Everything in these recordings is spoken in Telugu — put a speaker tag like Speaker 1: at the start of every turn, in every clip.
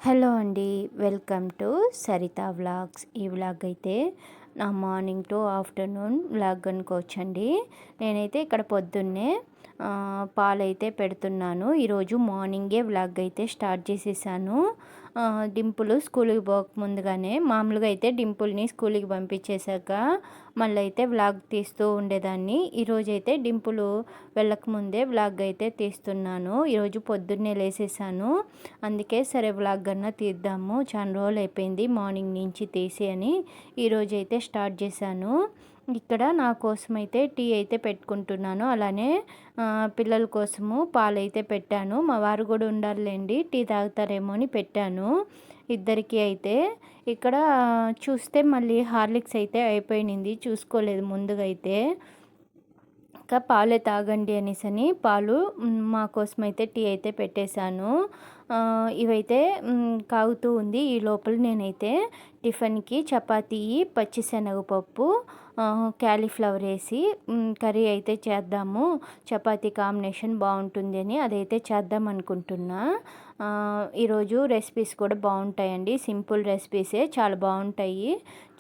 Speaker 1: హలో అండి. Welcome to Saritha vlogs. ఈ వ్లాగ్ అయితే నా మార్నింగ్ టు ఆఫ్టర్నూన్ వ్లాగ్ అనుకోవచ్చండి. నేనైతే ఇక్కడ పొద్దున్నే పాలైతే పెడుతున్నాను. ఈరోజు మార్నింగే వ్లాగ్ అయితే స్టార్ట్ చేసేసాను. డింపుల్ స్కూల్కి పోక ముందుగానే మామూలుగా అయితే డింపుల్ని స్కూల్కి పంపించేశాక మళ్ళీ అయితే వ్లాగ్ తీస్తూ ఉండేదాన్ని. ఈరోజు అయితే డింపుల్ వెళ్ళకముందే వ్లాగ్ అయితే తీస్తున్నాను. ఈరోజు పొద్దున్నే లేసేసాను. అందుకే సరే వ్లాగ్ అన్నా తీద్దాము, చాలా రోజులు అయిపోయింది మార్నింగ్ నుంచి తీసి అని ఈరోజు అయితే స్టార్ట్ చేశాను. ఇక్కడ నా కోసం అయితే టీ అయితే పెట్టుకుంటున్నాను. అలానే పిల్లల కోసము పాలైతే పెట్టాను. మా వారు కూడా ఉండాలండి, టీ తాగుతారేమో అని పెట్టాను ఇద్దరికి అయితే. ఇక్కడ చూస్తే మళ్ళీ హార్లిక్స్ అయితే అయిపోయింది, చూసుకోలేదు ముందుగా అయితే. ఇంకా పాలే తాగండి అనేసి పాలు మా కోసం అయితే టీ అయితే పెట్టేశాను. ఇవైతే కాగుతూ ఉంది. ఈ లోపల నేనైతే టిఫిన్కి చపాతీ, పచ్చిశనగపప్పు, క్యాలీఫ్లవర్ వేసి కర్రీ అయితే చేద్దాము, చపాతీ కాంబినేషన్ బాగుంటుంది అని అదైతే చేద్దాం అనుకుంటున్నా. ఈరోజు రెసిపీస్ కూడా బాగుంటాయండి, సింపుల్ రెసిపీసే, చాలా బాగుంటాయి.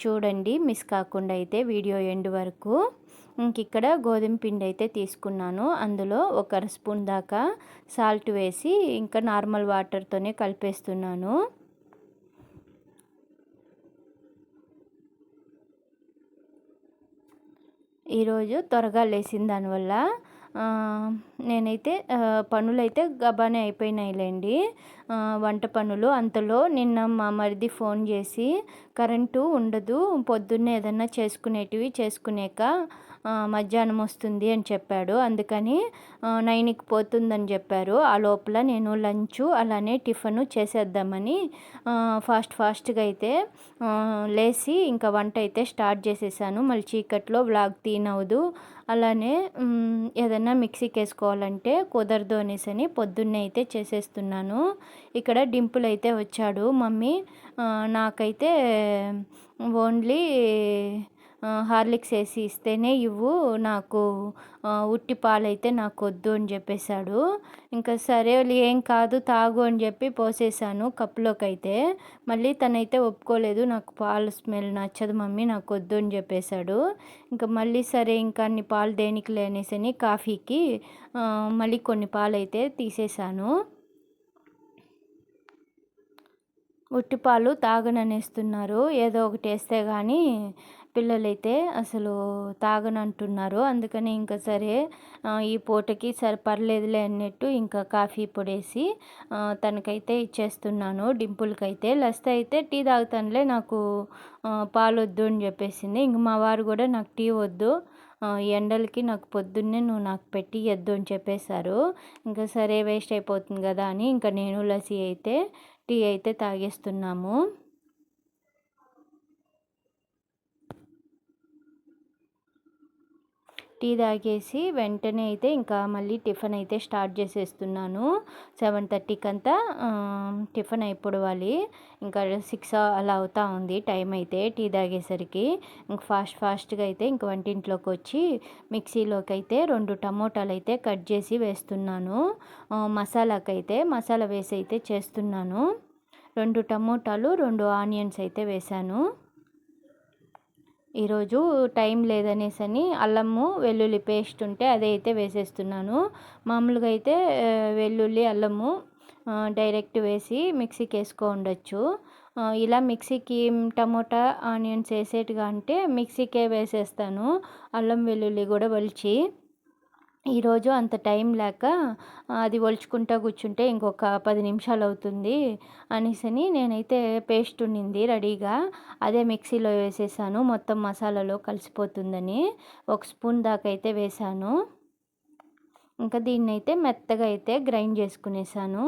Speaker 1: చూడండి మిస్ కాకుండా అయితే వీడియో ఎండ్ వరకు. ఇక్కడ గోధుమ పిండి అయితే తీసుకున్నాను. అందులో ఒక అర స్పూన్ దాకా సాల్ట్ వేసి ఇంకా నార్మల్ వాటర్తోనే కలిపేస్తున్నాను. ఈరోజు త్వరగా లేసిన దానివల్ల నేనైతే పనులైతే గబానే అయిపోయినాయిలేండి, వంట పనులు. అంతలో నిన్న మా మరిది ఫోన్ చేసి కరెంటు ఉండదు, పొద్దున్నే ఏదన్నా చేసుకునేటివి చేసుకునేక మధ్యాహ్నం వస్తుంది అని చెప్పాడు. అందుకని 9కి పోతుందని చెప్పారు. ఆ లోపల నేను లంచు అలానే టిఫిన్ చేసేద్దామని ఫాస్ట్గా అయితే లేచి ఇంకా వంట అయితే స్టార్ట్ చేసేసాను. మళ్ళీ చీకట్లో వ్లాగ్ తీనవదు, అలానే ఏదన్నా మిక్సీకి వేసుకోవాలంటే కుదరదు అనేసి పొద్దున్నే అయితే చేసేస్తున్నాను. ఇక్కడ డింపుల్ అయితే వచ్చాడు. మమ్మీ నాకైతే ఓన్లీ హార్లిక్స్ వేసి ఇస్తేనే ఇవ్వు, నాకు ఉట్టి పాలైతే నాకు వద్దు అని చెప్పేశాడు. ఇంకా సరే ఏం కాదు తాగు అని చెప్పి పోసేసాను కప్పులోకి అయితే. మళ్ళీ తనైతే ఒప్పుకోలేదు, నాకు పాలు స్మెల్ నచ్చదు మమ్మీ, నాకు వద్దు అని చెప్పేశాడు. ఇంకా మళ్ళీ సరే ఇంకా అన్ని పాలు దేనికి లేనేసని కాఫీకి మళ్ళీ కొన్ని పాలు అయితే తీసేసాను. ఉట్టిపాలు తాగననేస్తున్నారు, ఏదో ఒకటి వేస్తే కానీ పిల్లలైతే అసలు తాగనంటున్నారు. అందుకని ఇంకా సరే ఈ పూటకి సరే పర్లేదులే అన్నట్టు ఇంకా కాఫీ పొడేసి తనకైతే ఇచ్చేస్తున్నాను. డింపుల్కి అయితే లస్తే అయితే టీ తాగుతానులే, నాకు పాలు వద్దు అని చెప్పేసింది. ఇంక మా వారు కూడా నాకు టీ వద్దు, ఎండలకి నాకు పొద్దున్నే నువ్వు నాకు పెట్టి ఇవ్వద్దు అని చెప్పేశారు. ఇంకా సరే వేస్ట్ అయిపోతుంది కదా అని ఇంకా నేను లస్సీ అయితే టీ అయితే తాగేస్తున్నాము. టీ తాగేసి వెంటనే అయితే ఇంకా మళ్ళీ టిఫిన్ అయితే స్టార్ట్ చేసేస్తున్నాను. 7:30కి అంతా టిఫిన్ అయిపోవాలి. ఇంకా 6 అలా అవుతా ఉంది టైం అయితే టీ తాగేసరికి. ఇంక ఫాస్ట్గా అయితే ఇంక వంటింట్లోకి వచ్చి మిక్సీలోకి అయితే 2 టమోటాలు అయితే కట్ చేసి వేస్తున్నాను. మసాలా వేసి అయితే చేస్తున్నాను. 2 టమోటాలు, 2 ఆనియన్స్ అయితే వేశాను. ఈరోజు టైం లేదనేసని అల్లము వెల్లుల్లి పేస్ట్ ఉంటే అదైతే వేసేస్తున్నాను. మామూలుగా అయితే వెల్లుల్లి అల్లము డైరెక్ట్ వేసి మిక్సీకి వేసుకోండొచ్చు. ఇలా మిక్సీకి టమోటా ఆనియన్స్ వేసేట్టుగా అంటే మిక్సీకే వేసేస్తాను, అల్లం వెల్లుల్లి కూడా ఒలిచి. ఈరోజు అంత టైం లేక అది ఒలుచుకుంటా కూర్చుంటే ఇంకొక 10 నిమిషాలు అవుతుంది అనేసని నేనైతే పేస్ట్ ఉన్నింది రెడీగా, అదే మిక్సీలో వేసేసాను. మొత్తం మసాలాలో కలిసిపోతుందని 1 స్పూన్ దాకా అయితే వేసాను. ఇంకా దీన్నైతే మెత్తగా అయితే గ్రైండ్ చేసుకునేసాను.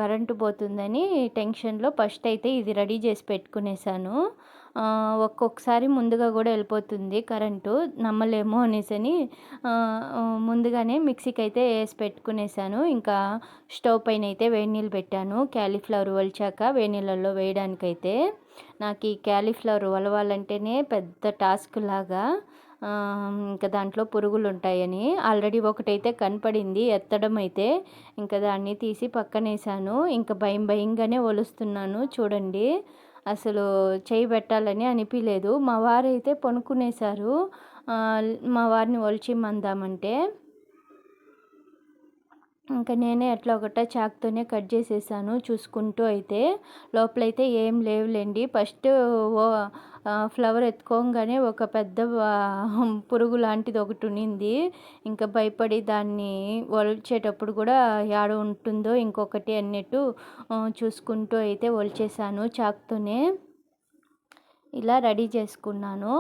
Speaker 1: కరెంటు పోతుందని టెన్షన్లో ఫస్ట్ అయితే ఇది రెడీ చేసి పెట్టుకునేసాను. ఒక్కొక్కసారి ముందుగా కూడా వెళ్ళిపోతుంది కరెంటు, నమ్మలేము అనేసని ముందుగానే మిక్సీకి అయితే వేసి పెట్టుకునేసాను. ఇంకా స్టవ్ పైన అయితే వేడి నీళ్ళు పెట్టాను, క్యాలీఫ్లవర్ ఒలిచాక వేడి నీళ్ళల్లో వేయడానికైతే. నాకు ఈ క్యాలీఫ్లవర్ ఒలవాలంటేనే పెద్ద టాస్క్ లాగా. ఇంకా దాంట్లో పురుగులు ఉంటాయని. ఆల్రెడీ ఒకటైతే కనపడింది ఎత్తడం అయితే, ఇంకా దాన్ని తీసి పక్కనేసాను. ఇంకా భయం భయంగానే ఒలుస్తున్నాను చూడండి. అసలు చేయి పెట్టాలని అనిపిలేదు. మా వారైతే పనుకునేశారు. మా వారిని ఒలిచిమ్మందామంటే ఇంకా నేనే ఎట్లా ఒకట చాక్తోనే కట్ చేసేసాను చూసుకుంటూ అయితే. లోపలైతే ఏం లేవులేండి. ఫస్ట్ ఫ్లవర్ ఎత్తుకోగానే ఒక పెద్ద పురుగు లాంటిది ఒకటి ఉన్నింది. ఇంకా భయపడి దాన్ని ఒలిచేటప్పుడు కూడా యాడ ఉంటుందో ఇంకొకటి అన్నట్టు చూసుకుంటూ అయితే ఒలిచేసాను చాక్తోనే. ఇలా రెడీ చేసుకున్నాను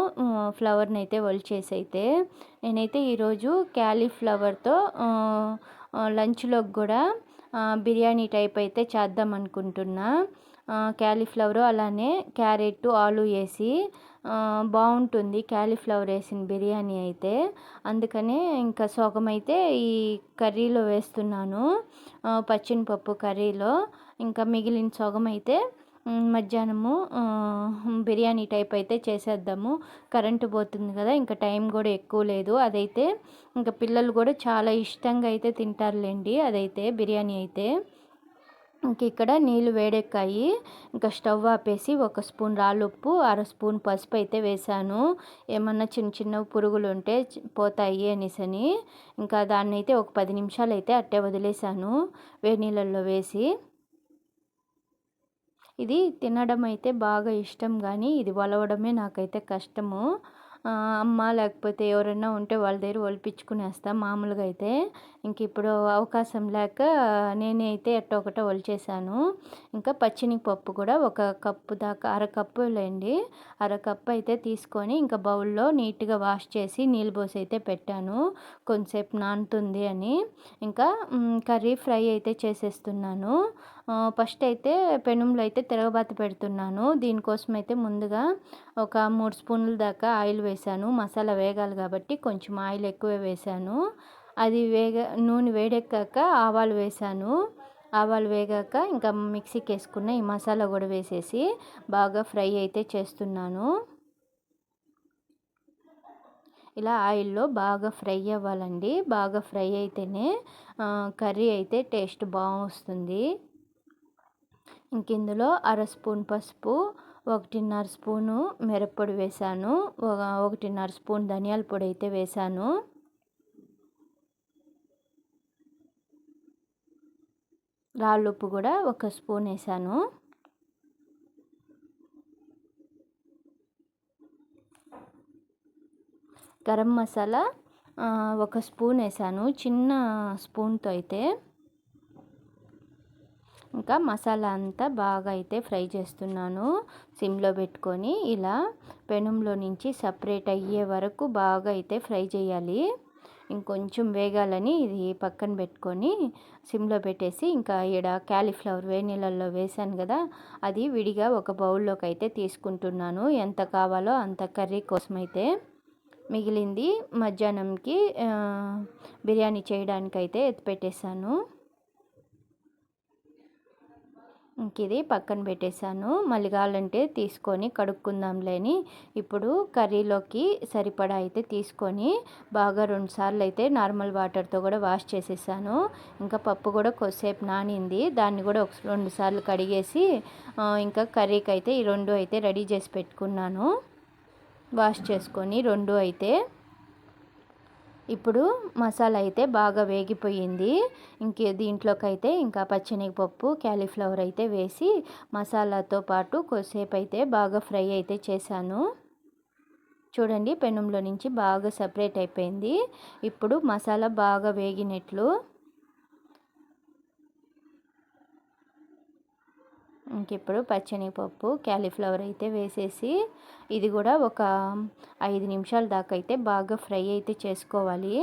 Speaker 1: ఫ్లవర్ని అయితే ఒలిచేసి అయితే. నేనైతే ఈరోజు క్యాలీఫ్లవర్తో లంచ్లోకి కూడా బిర్యానీ టైప్ అయితే చేద్దాం అనుకుంటున్నా. క్యాలీఫ్లవరు అలానే క్యారెట్ ఆలు వేసి బాగుంటుంది క్యాలీఫ్లవర్ వేసిన బిర్యానీ అయితే. అందుకనే ఇంకా సగం అయితే ఈ కర్రీలో వేస్తున్నాను, పచ్చిమిరపప్పు కర్రీలో. ఇంకా మిగిలిన సగం అయితే మధ్యాహ్నము బిర్యానీ టైప్ అయితే చేసేద్దాము. కరెంటు పోతుంది కదా, ఇంకా టైం కూడా ఎక్కువ లేదు. అదైతే ఇంకా పిల్లలు కూడా చాలా ఇష్టంగా అయితే తింటారులేండి అదైతే బిర్యానీ అయితే. ఇంక ఇక్కడ నీళ్ళు వేడెక్కాయి. ఇంకా స్టవ్ ఆపేసి 1 స్పూన్ రాళ్ళుప్పు, 1/2 స్పూన్ పసుపు అయితే వేసాను. ఏమన్నా చిన్న చిన్న పురుగులు ఉంటే పోతాయి అనేసని. ఇంకా దాన్ని అయితే ఒక 10 నిమిషాలు అయితే అట్టే వదిలేసాను వేడి నీళ్ళల్లో వేసి. ఇది తినడం అయితే బాగా ఇష్టం, కానీ ఇది ఒలవడమే నాకైతే కష్టము. అమ్మ లేకపోతే ఎవరైనా ఉంటే వాళ్ళ దగ్గర ఒలిపించుకునేస్తా మామూలుగా అయితే. ఇంక ఇప్పుడు అవకాశం లేక నేనే అయితే ఎట్టొకట ఒలిచేసాను. ఇంకా పచ్చినిపప్పు కూడా ఒక కప్పు దాకా, అరకప్పు లేండి, అరకప్పు అయితే తీసుకొని ఇంకా బౌల్లో నీట్గా వాష్ చేసి నీళ్ళు పోసి అయితే పెట్టాను కొంచెంసేపు నానుతుంది అని. ఇంకా కర్రీ ఫ్రై అయితే చేసేస్తున్నాను. ఫస్ట్ అయితే పెనంలో అయితే తిరగబాత పెడుతున్నాను. దీనికోసం అయితే ముందుగా ఒక 3 స్పూన్ల దాకా ఆయిల్ వేసాను. మసాలా వేగాలి కాబట్టి కొంచెం ఆయిల్ ఎక్కువే వేసాను. అది నూనె వేడెక్కాక ఆవాలు వేసాను. ఆవాలు వేగాక ఇంకా మిక్సీకి వేసుకున్న ఈ మసాలా కూడా వేసేసి బాగా ఫ్రై అయితే చేస్తున్నాను. ఇలా ఆయిల్లో బాగా ఫ్రై అవ్వాలండి. బాగా ఫ్రై అయితేనే కర్రీ అయితే టేస్ట్ బాగా వస్తుంది. ఇంక ఇందులో 1/2 స్పూన్ పసుపు, 1.5 స్పూను మిరప్పొడి వేసాను, 1.5 స్పూన్ ధనియాల పొడి అయితే వేసాను. రాళ్ళుప్పు కూడా 1 స్పూన్ వేసాను. గరం మసాలా 1 స్పూన్ వేసాను, చిన్న స్పూన్తో అయితే. ఇంకా మసాలా అంతా బాగా అయితే ఫ్రై చేస్తున్నాను సిమ్లో పెట్టుకొని. ఇలా పెనంలో నుంచి సపరేట్ అయ్యే వరకు బాగా అయితే ఫ్రై చేయాలి. ఇంకొంచెం వేగాలని ఇది పక్కన పెట్టుకొని సిమ్లో పెట్టేసి, ఇంకా ఈడ క్యాలీఫ్లవర్ వేడి నీళ్ళల్లో వేసాను కదా, అది విడిగా ఒక బౌల్లోకి అయితే తీసుకుంటున్నాను. ఎంత కావాలో అంత కర్రీ కోసం అయితే. మిగిలింది మధ్యాహ్నంకి బిర్యానీ చేయడానికైతే ఎత్తిపెట్టేశాను. ఇంక ఇది పక్కన పెట్టేశాను. మళ్ళీ కావాలంటే తీసుకొని కడుక్కుందాంలేని. ఇప్పుడు కర్రీలోకి సరిపడా అయితే తీసుకొని బాగా 2 సార్లు అయితే నార్మల్ వాటర్తో కూడా వాష్ చేసేసాను. ఇంకా పప్పు కూడా కొద్దిసేపు నానింది, దాన్ని కూడా ఒక 2 సార్లు కడిగేసి ఇంకా కర్రీకి అయితే ఈ 2 అయితే రెడీ చేసి పెట్టుకున్నాను. వాష్ చేసుకొని 2 అయితే. ఇప్పుడు మసాలా అయితే బాగా వేగిపోయింది. ఇంక దీంట్లోకి అయితే ఇంకా పచ్చెనగపప్పు, క్యాలీఫ్లవర్ అయితే వేసి మసాలాతో పాటు కొద్దిసేపు అయితే బాగా ఫ్రై అయితే చేశాను. చూడండి, పెనంలో నుంచి బాగా సపరేట్ అయిపోయింది. ఇప్పుడు మసాలా బాగా వేగినట్లు. ఇంక ఇప్పుడు పచ్చెనగపప్పు, క్యాలీఫ్లవర్ అయితే వేసేసి ఇది కూడా ఒక 5 నిమిషాల దాకా అయితే బాగా ఫ్రై అయితే చేసుకోవాలి.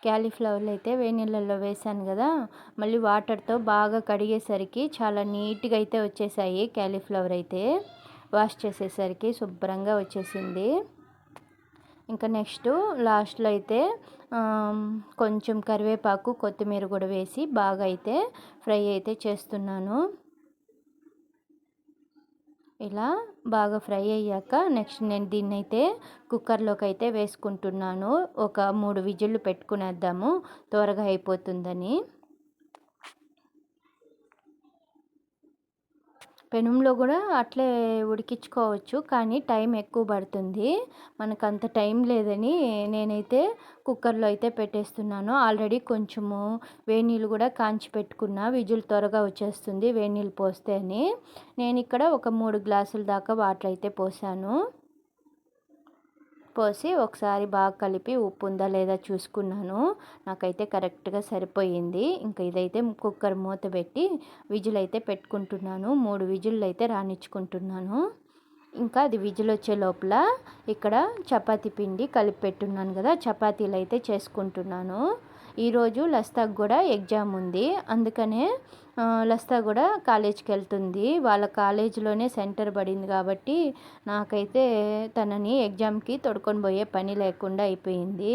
Speaker 1: క్యాలీఫ్లవర్లు అయితే వేడి నీళ్ళల్లో వేసాను కదా, మళ్ళీ వాటర్తో బాగా కడిగేసరికి చాలా నీట్గా అయితే వచ్చేసాయి. క్యాలీఫ్లవర్ అయితే వాష్ చేసేసరికి శుభ్రంగా వచ్చేసింది. ఇంకా నెక్స్ట్ లాస్ట్లో అయితే కొంచెం కరివేపాకు, కొత్తిమీర కూడా వేసి బాగా అయితే ఫ్రై అయితే చేస్తున్నాను. ఇలా బాగా ఫ్రై అయ్యాక నెక్స్ట్ నేను దీన్ని అయితే కుక్కర్లోకి అయితే వేసుకుంటున్నాను. ఒక 3 విజిల్లు పెట్టుకునేద్దాము, త్వరగా అయిపోతుందని. పెనంలో కూడా అట్లే ఉడికించుకోవచ్చు, కానీ టైం ఎక్కువ పడుతుంది. మనకు అంత టైం లేదని నేనైతే కుక్కర్లో అయితే పెట్టేస్తున్నాను. ఆల్రెడీ కొంచెము వేడి నీళ్ళు కూడా కాంచి పెట్టుకున్నా, విజిల్ త్వరగా వచ్చేస్తుంది వేడి నీళ్ళు పోస్తే అని. నేను ఇక్కడ ఒక 3 గ్లాసుల దాకా వాటర్ అయితే పోసాను. పోసి ఒకసారి బాగా కలిపి ఉప్పు ఉందా లేదా చూసుకున్నాను. నాకైతే కరెక్ట్గా సరిపోయింది. ఇంకా ఇదైతే కుక్కర్ మూత పెట్టి విజిల్ అయితే పెట్టుకుంటున్నాను. 3 విజిల్లు అయితే రానిచ్చుకుంటున్నాను. ఇంకా అది విజిల్ వచ్చే లోపల ఇక్కడ చపాతీ పిండి కలిపి పెట్టున్నాను కదా, చపాతీలు అయితే చేసుకుంటున్నాను. ఈరోజు లస్తాకు కూడా ఎగ్జామ్ ఉంది, అందుకనే లస్తా కూడా కాలేజ్కి వెళ్తుంది. వాళ్ళ కాలేజీలోనే సెంటర్ పడింది కాబట్టి నాకైతే తనని ఎగ్జామ్కి తొడుకొని పోయే పని లేకుండా అయిపోయింది.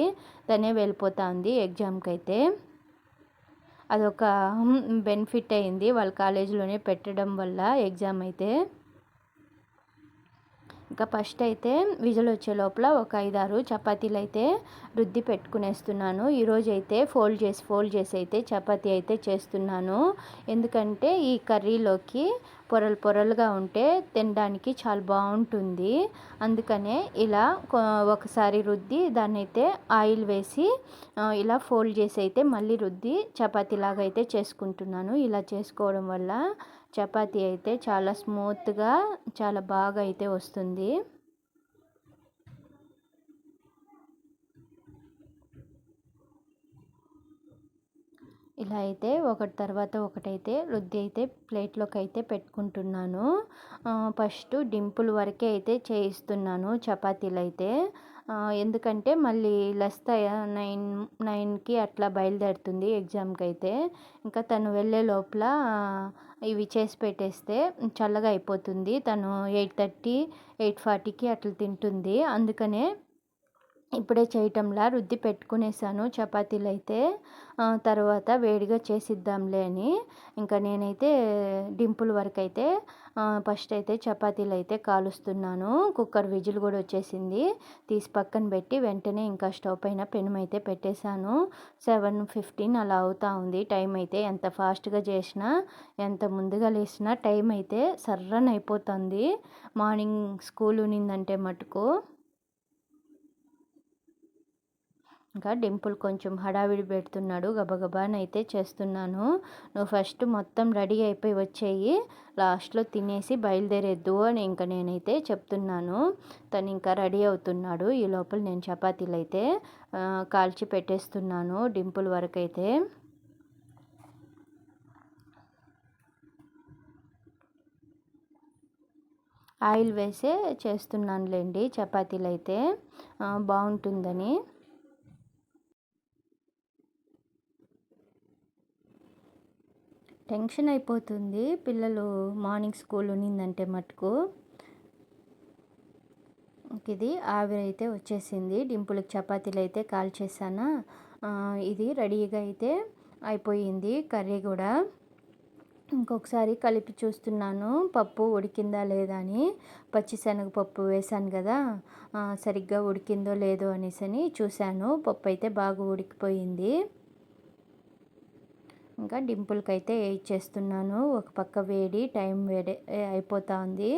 Speaker 1: తనే వెళ్ళిపోతుంది ఎగ్జామ్కి అయితే. అదొక బెనిఫిట్ అయింది వాళ్ళ కాలేజీలోనే పెట్టడం వల్ల ఎగ్జామ్ అయితే. ఇంకా ఫస్ట్ అయితే విజిల్ వచ్చే లోపల ఒక 5-6 చపాతీలు అయితే రుద్ది పెట్టుకునేస్తున్నాను. ఈరోజు అయితే ఫోల్డ్ చేసి అయితే చపాతీ అయితే చేస్తున్నాను. ఎందుకంటే ఈ కర్రీలోకి పొరలుగా ఉంటే తినడానికి చాలా బాగుంటుంది. అందుకనే ఇలా ఒకసారి రుద్ది దాన్ని అయితే ఆయిల్ వేసి ఇలా ఫోల్డ్ చేసి అయితే మళ్ళీ రుద్ది చపాతీలాగా అయితే చేసుకుంటున్నాను. ఇలా చేసుకోవడం వల్ల చపాతీ అయితే చాలా స్మూత్గా చాలా బాగా అయితే వస్తుంది. ఇలా అయితే ఒకటి తర్వాత ఒకటైతే రుద్ది అయితే ప్లేట్లోకి అయితే పెట్టుకుంటున్నాను. ఫస్ట్ డింపుల్ వరకే అయితే చేయిస్తున్నాను చపాతీలు అయితే. ఎందుకంటే మళ్ళీ లస్తా 9కి అట్లా బయలుదేరుతుంది ఎగ్జామ్కి అయితే. ఇంకా తను వెళ్ళే లోపల ఇవి చేసి పెట్టేస్తే చల్లగా అయిపోతుంది. తను 8:30 8:40కి అట్లా తింటుంది. అందుకనే ఇప్పుడే చేయటంలా రుద్ది పెట్టుకునేసాను చపాతీలు అయితే. తర్వాత వేడిగా చేసిద్దాంలే అని ఇంకా నేనైతే డింపుల్ వరకు అయితే ఫస్ట్ అయితే చపాతీలు అయితే కాలుస్తున్నాను. కుక్కర్ విజిల్ కూడా వచ్చేసింది. తీసి పక్కన పెట్టి వెంటనే ఇంకా స్టవ్ పైన పెనం అయితే పెట్టేశాను. 7:15 అలా అవుతా ఉంది టైం అయితే. ఎంత ఫాస్ట్గా చేసినా ఎంత ముందుగా లేచినా టైం అయితే సర్రన అయిపోతుంది మార్నింగ్ స్కూల్ ఉన్నిందంటే మటుకు. ఇంకా డింపుల్ కొంచెం హడావిడి పెడుతున్నాడు, గబగబానైతే చేస్తున్నాను. నువ్వు ఫస్ట్ మొత్తం రెడీ అయిపోయి వచ్చేయి, లాస్ట్లో తినేసి బయలుదేరేద్దు అని ఇంకా నేనైతే చెప్తున్నాను. తను ఇంకా రెడీ అవుతున్నాడు. ఈ లోపల నేను చపాతీలు అయితే కాల్చి పెట్టేస్తున్నాను డింపుల్ వరకు అయితే. ఆయిల్ వేసే చేస్తున్నానులేండి చపాతీలు అయితే, బాగుంటుందని. టెన్షన్ అయిపోతుంది పిల్లలు మార్నింగ్ స్కూల్ ఉన్నిందంటే మటుకు. ఇది ఆవిరి అయితే వచ్చేసింది. డింపుల్కి చపాతీలు అయితే కాల్చేసానా. ఇది రెడీగా అయితే అయిపోయింది కర్రీ కూడా. ఇంకొకసారి కలిపి చూస్తున్నాను పప్పు ఉడికిందా లేదా అని. పచ్చిశనగపప్పు వేసాను కదా, సరిగ్గా ఉడికిందో లేదో అనేసి చూశాను. పప్పు అయితే బాగా ఉడికిపోయింది. ఇంకా డింపుల్కి అయితే ఇచ్చేస్తున్నాను. ఒక పక్క వేడి టైం వేడి అయిపోతూ ఉంది.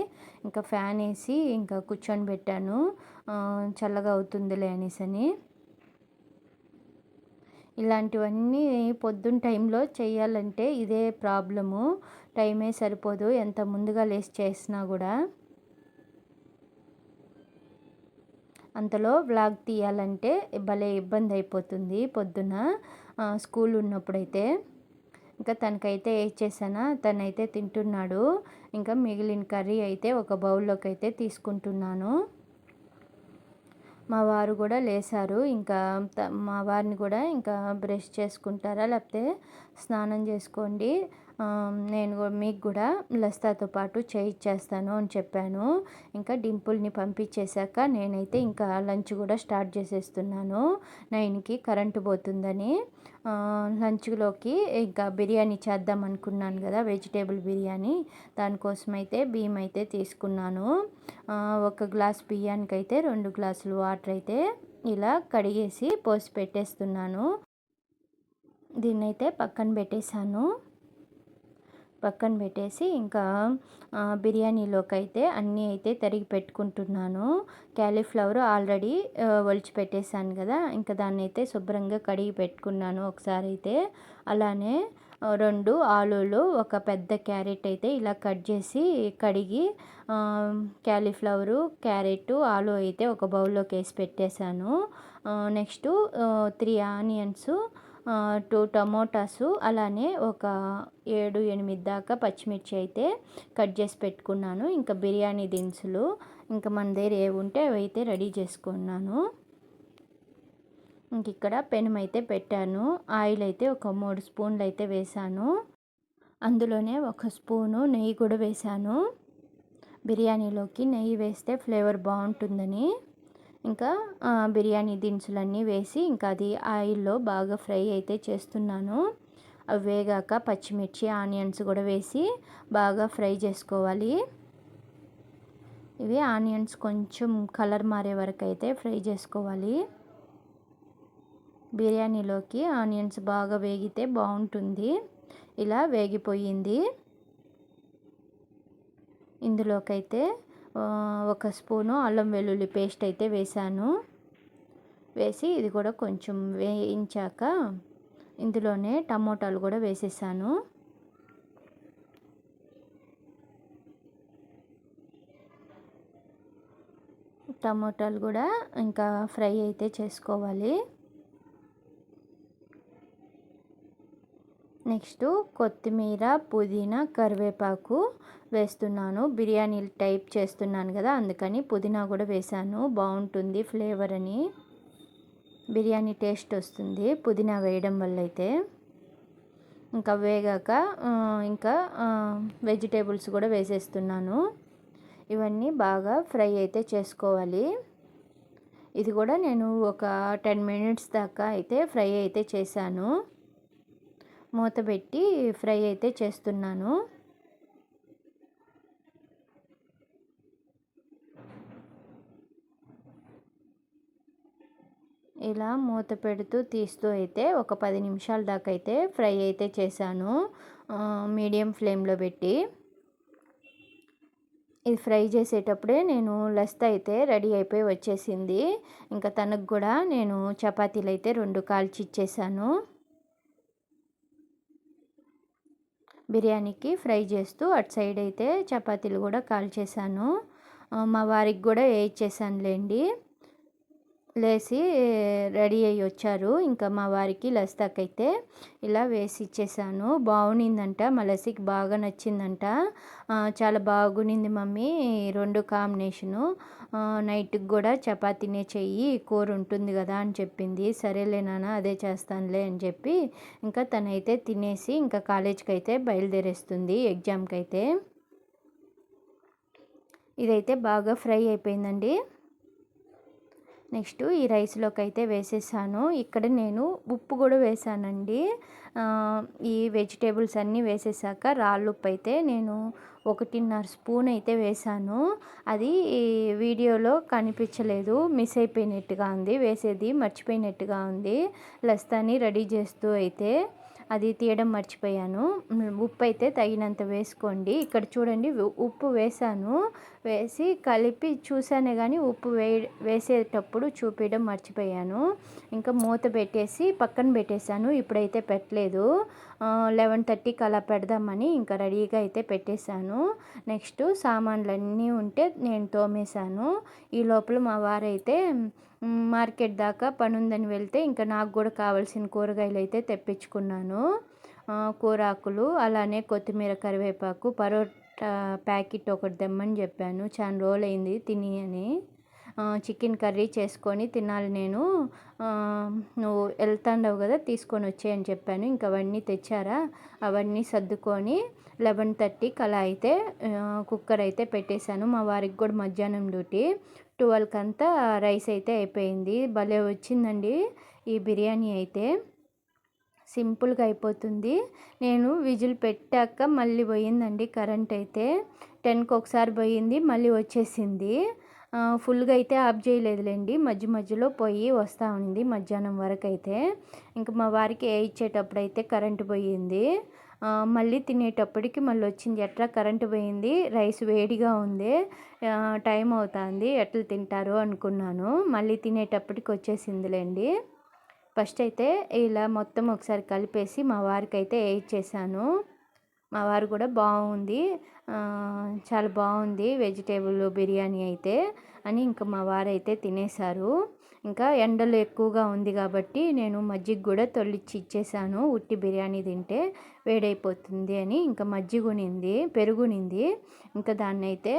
Speaker 1: ఇంకా ఫ్యాన్ వేసి ఇంకా కూర్చొని పెట్టాను, చల్లగా అవుతుందిలే అనేసి. ఇలాంటివన్నీ పొద్దున్న టైంలో చేయాలంటే ఇదే ప్రాబ్లము, టైమే సరిపోదు ఎంత ముందుగా లేచి చేసినా కూడా. అంతలో వ్లాగ్ తీయాలంటే భలే ఇబ్బంది అయిపోతుంది పొద్దున స్కూల్ ఉన్నప్పుడైతే. ఇంకా తనకైతే ఇచ్చేసానా, తనైతే తింటున్నాడు. ఇంకా మిగిలిన కర్రీ అయితే ఒక బౌల్లోకి అయితే తీసుకుంటున్నాను. మా వారు కూడా లేసారు. ఇంకా మా వారిని కూడా ఇంకా బ్రష్ చేసుకుంటారా లేకపోతే స్నానం చేసుకోండి, నేను మీకు కూడా లస్తాతో పాటు చేయిచ్చేస్తాను అని చెప్పాను. ఇంకా డింపుల్ని పంపించేశాక నేనైతే ఇంకా లంచ్ కూడా స్టార్ట్ చేసేస్తున్నాను. 9కి కరెంటు పోతుందని. లంచ్లోకి ఇంకా బిర్యానీ చేద్దాం అనుకున్నాను కదా, వెజిటేబుల్ బిర్యానీ. దానికోసమైతే బియ్యం అయితే తీసుకున్నాను. ఒక గ్లాస్ బియ్యానికి అయితే 2 గ్లాసులు వాటర్ అయితే ఇలా కడిగేసి పోసి పెట్టేస్తున్నాను. దీన్నైతే పక్కన పెట్టేశాను. పక్కన పెట్టేసి ఇంకా బిర్యానీలోకి అయితే అన్నీ అయితే తరిగి పెట్టుకుంటున్నాను. క్యాలీఫ్లవర్ ఆల్రెడీ ఒలిచి పెట్టేశాను కదా, ఇంకా దాన్ని అయితే శుభ్రంగా కడిగి పెట్టుకున్నాను ఒకసారి అయితే. అలానే 2 ఆలూలు, ఒక పెద్ద క్యారెట్ అయితే ఇలా కట్ చేసి కడిగి క్యాలీఫ్లవరు, క్యారెట్, ఆలు అయితే ఒక బౌల్లోకి వేసి పెట్టేశాను. నెక్స్ట్ 3 ఆనియన్స్, 2 టమోటాసు, అలానే ఒక 7-8 దాకా పచ్చిమిర్చి అయితే కట్ చేసి పెట్టుకున్నాను. ఇంకా బిర్యానీ దినుసులు ఇంకా మన దగ్గర ఏవి ఉంటే అవి అయితే రెడీ చేసుకున్నాను. ఇంక ఇక్కడ పెనం అయితే పెట్టాను. ఆయిల్ అయితే ఒక 3 స్పూన్లు అయితే వేసాను. అందులోనే 1 స్పూను నెయ్యి కూడా వేసాను. బిర్యానీలోకి నెయ్యి వేస్తే ఫ్లేవర్ బాగుంటుందని ఇంకా బిర్యానీ దినుసులన్నీ వేసి ఇంకా అది ఆయిల్లో బాగా ఫ్రై అయితే చేస్తున్నాను. అవి వేగాక పచ్చిమిర్చి, ఆనియన్స్ కూడా వేసి బాగా ఫ్రై చేసుకోవాలి. ఇవి ఆనియన్స్ కొంచెం కలర్ మారే వరకు అయితే ఫ్రై చేసుకోవాలి. బిర్యానీలోకి ఆనియన్స్ బాగా వేగితే బాగుంటుంది. ఇలా వేగిపోయింది. ఇందులోకైతే 1 స్పూను అల్లం వెల్లుల్లి పేస్ట్ అయితే వేసాను. వేసి ఇది కూడా కొంచెం వేయించాక ఇందులోనే టమోటాలు కూడా వేసేసాను. టమోటాలు కూడా ఇంకా ఫ్రై అయితే చేసుకోవాలి. నెక్స్ట్ కొత్తిమీర, పుదీనా, కరివేపాకు వేస్తున్నాను. బిర్యానీ టైప్ చేస్తున్నాను కదా, అందుకని పుదీనా కూడా వేసాను. బాగుంటుంది ఫ్లేవర్ అని, బిర్యానీ టేస్ట్ వస్తుంది పుదీనా వేయడం వల్ల అయితే. ఇంకా వేగాక ఇంకా వెజిటేబుల్స్ కూడా వేసేస్తున్నాను. ఇవన్నీ బాగా ఫ్రై అయితే చేసుకోవాలి. ఇది కూడా నేను ఒక 10 మినిట్స్ దాకా అయితే ఫ్రై అయితే చేశాను. మూత పెట్టి ఫ్రై అయితే చేస్తున్నాను. ఇలా మూత పెడుతూ తీస్తూ అయితే ఒక 10 నిమిషాల దాకా అయితే ఫ్రై అయితే చేశాను, మీడియం ఫ్లేమ్లో పెట్టి. ఇది ఫ్రై చేసేటప్పుడే నేను లస్తా అయితే రెడీ అయిపోయి వచ్చేసింది. ఇంకా తనకు కూడా నేను చపాతీలు అయితే 2 కాల్చి ఇచ్చేసాను. బిర్యానీకి ఫ్రై చేస్తూ అటు సైడ్ అయితే చపాతీలు కూడా కాల్చేసాను. మా వారికి కూడా వేయించేసానులేండి. లేసి రెడీ అయ్యి వచ్చారు. ఇంకా మా వారికి లస్తాకైతే ఇలా వేసి ఇచ్చేసాను. బాగునిందంట, మా లస్సీకి బాగా నచ్చిందంట. చాలా బాగునింది మమ్మీ 2 కాంబినేషను, నైట్కి కూడా చపాతీనే చెయ్యి, కూర ఉంటుంది కదా అని చెప్పింది. సరేలే నాన్న అదే చేస్తానులే అని చెప్పి ఇంకా తనైతే తినేసి ఇంకా కాలేజ్కి అయితే బయలుదేరేస్తుంది, ఎగ్జామ్కి అయితే. ఇదైతే బాగా ఫ్రై అయిపోయిందండి. నెక్స్ట్ ఈ రైస్లోకి అయితే వేసేసాను. ఇక్కడ నేను ఉప్పు కూడా వేసానండి. ఈ వెజిటేబుల్స్ అన్నీ వేసేసాక రాళ్ళుప్పు అయితే నేను 1.5 స్పూన్ అయితే వేసాను. అది వీడియోలో కనిపించలేదు, మిస్ అయిపోయినట్టుగా ఉంది, వేసేది మర్చిపోయినట్టుగా ఉంది. లస్తాని రెడీ చేస్తూ అయితే అది తీయడం మర్చిపోయాను. ఉప్పు అయితే తగినంత వేసుకోండి. ఇక్కడ చూడండి ఉప్పు వేసాను, వేసి కలిపి చూసానే కానీ ఉప్పు వేసేటప్పుడు చూపించడం మర్చిపోయాను. ఇంకా మూత పెట్టేసి పక్కన పెట్టేశాను. ఇప్పుడైతే పెట్టలేదు, 11:30కి అలా పెడదామని ఇంకా రెడీగా అయితే పెట్టేశాను. నెక్స్ట్ సామాన్లన్నీ ఉంటే నేను తోమేశాను. ఈ లోపల మా వారైతే మార్కెట్ దాకా పని ఉందని వెళ్తే ఇంకా నాకు కూడా కావాల్సిన కూరగాయలు అయితే తెప్పించుకున్నాను. కూరాకులు, అలానే కొత్తిమీర, కరివేపాకు, పరోటా ప్యాకెట్ ఒకటి తెమ్మని చెప్పాను, చాలా రోజులైంది తిని అని. చికెన్ కర్రీ చేసుకొని తినాలి నేను, నువ్వు వెళ్తాండవు కదా తీసుకొని వచ్చేయని చెప్పాను. ఇంక అవన్నీ తెచ్చారా, అవన్నీ సర్దుకొని 11:30కి అలా అయితే కుక్కర్ అయితే పెట్టేశాను. మా వారికి కూడా మధ్యాహ్నం డ్యూటీ, 12కి అంతా రైస్ అయితే అయిపోయింది. భలే వచ్చిందండి ఈ బిర్యానీ అయితే, సింపుల్గా అయిపోతుంది. నేను విజిల్ పెట్టాక మళ్ళీ పోయిందండి కరెంట్ అయితే, 10కి ఒకసారి పోయింది మళ్ళీ వచ్చేసింది. ఫుల్గా అయితే ఆఫ్ చేయలేదులేండి, మధ్య మధ్యలో పోయి వస్తూ ఉంది మధ్యాహ్నం వరకు అయితే. ఇంకా మా వారికి ఇచ్చేటప్పుడు అయితే కరెంటు పోయింది, మళ్ళీ తినేటప్పటికి మళ్ళీ వచ్చింది. ఎట్లా కరెంటు పోయింది, రైస్ వేడిగా ఉంది, టైం అవుతుంది, ఎట్లా తింటారు అనుకున్నాను. మళ్ళీ తినేటప్పటికి వచ్చేసిందిలేండి. ఫస్ట్ అయితే ఇలా మొత్తం ఒకసారి కలిపేసి మా వారికి అయితే ఇచ్చేసాను. మా వారు కూడా బాగుంది, చాలా బాగుంది వెజిటేబుల్ బిర్యానీ అయితే అని ఇంకా మా వారైతే తినేశారు. ఇంకా ఎండలు ఎక్కువగా ఉంది కాబట్టి నేను మజ్జిగ కూడా తొలిచి ఇచ్చేసాను, ఉట్టి బిర్యానీ తింటే వేడైపోతుంది అని. ఇంకా మజ్జిగ ఉనింది, పెరుగునింది, ఇంకా దాన్ని అయితే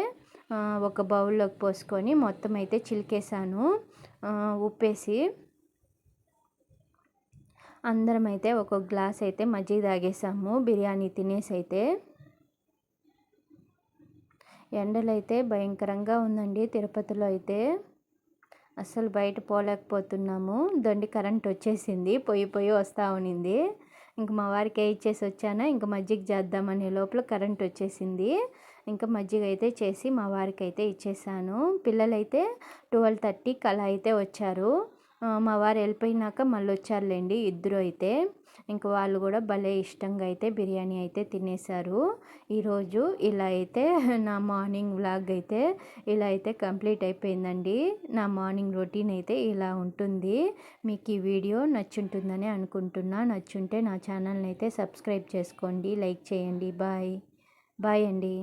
Speaker 1: ఒక బౌల్లోకి పోసుకొని మొత్తం అయితే చిలికేసాను ఉప్పేసి. అందరం అయితే ఒక్కొక్క గ్లాస్ అయితే మజ్జిగ తాగేసాము బిర్యానీ తినేసి అయితే. ఎండలైతే భయంకరంగా ఉందండి తిరుపతిలో అయితే, అస్సలు బయట పోలేకపోతున్నాము. దొండి కరెంట్ వచ్చేసింది, పొయ్యి వస్తూ ఉన్నింది. ఇంక మా వారికి ఇచ్చేసి వచ్చానా, ఇంక మజ్జిగ చేద్దామనే లోపల కరెంట్ వచ్చేసింది. ఇంకా మజ్జిగ అయితే చేసి మా వారికి అయితే ఇచ్చేసాను. పిల్లలైతే 12:30కి అలా అయితే వచ్చారు. మా వారు వెళ్ళిపోయినాక మళ్ళీ వచ్చారులేండి ఇద్దరు అయితే. ఇంక వాళ్ళు కూడా భలే ఇష్టంగా అయితే బిర్యానీ అయితే తినేశారు. ఈరోజు ఇలా అయితే నా మార్నింగ్ వ్లాగ్ అయితే ఇలా అయితే కంప్లీట్ అయిపోయిందండి. నా మార్నింగ్ రొటీన్ అయితే ఇలా ఉంటుంది. మీకు ఈ వీడియో నచ్చుంటుందని అనుకుంటున్నా. నచ్చుంటే నా ఛానల్ని అయితే సబ్స్క్రైబ్ చేసుకోండి, లైక్ చేయండి. బాయ్ బాయ్ అండి.